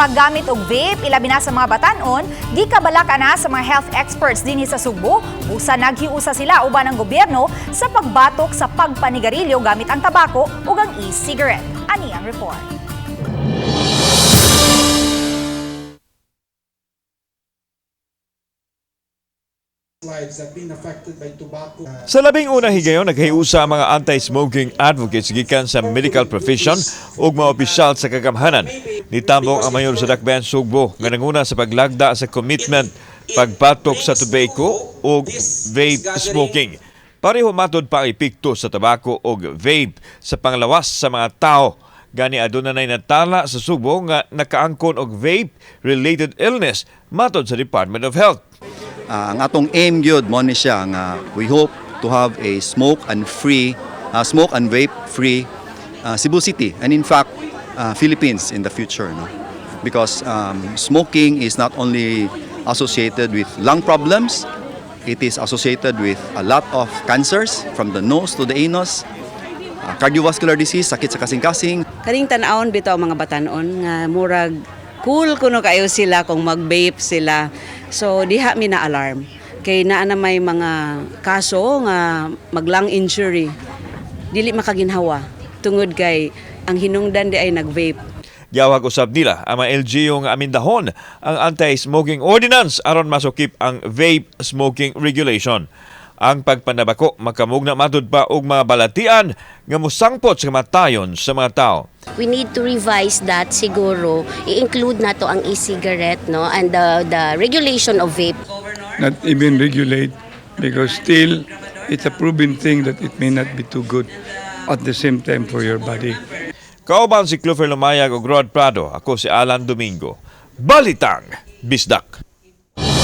paggamit og vape ilabi na sa mga batan-on, gikabalaka na sa mga health experts dinhi sa Subo, busa naghiusa sila uban ng gobyerno sa pagbatok sa pagpanigarilyo gamit ang tabako ug ang e-cigarette. Ani ang report. Sa labing unang higayon, naghiusa ang mga anti-smoking advocates gikan sa medical profession ug mga opisyal sa kagamhanan. Nitambong ang mayor sa Dakbayan, Sugbo nga nanguna sa paglagda sa commitment pagbatok sa tobacco ug vape smoking. Pareho matod pa ang epekto sa tabako ug vape sa panglawas sa mga tao. Gani aduna nay natala sa Sugbo nga nakaangkon og vape-related illness matod sa Department of Health. Ang atong aim gyud mo ni siya nga we hope to have a smoke and vape free Cebu City and in fact Philippines in the future, no? Because smoking is not only associated with lung problems, it is associated with a lot of cancers from the nose to the anus, cardiovascular disease, sakit sa kasing-kasing. Kaning tan-awon bitaw mga batanon nga murag cool kuno kayo sila kung mag-vape sila. So diha mi na alarm kay naa na may mga kaso nga mag-lung injury. Dili makaginhawa tungod kay ang hinungdan di ay nag-vape. Giyawag usab nila ang mga LGU nga amindahon ang anti-smoking ordinance aron masukip ang vape smoking regulation. Ang pagpanabako makamugna matud pa og mga balatian nga musangpot sa kamatayon sa mga tao. We need to revise that siguro, i-include na to ang e-cigarette, no, and the regulation of vape. Not even regulate because still it's a proven thing that it may not be too good at the same time for your body. Kauban si Clover Lumayag ug Rod Prado, ako si Alan Domingo. Balitang Bisdak.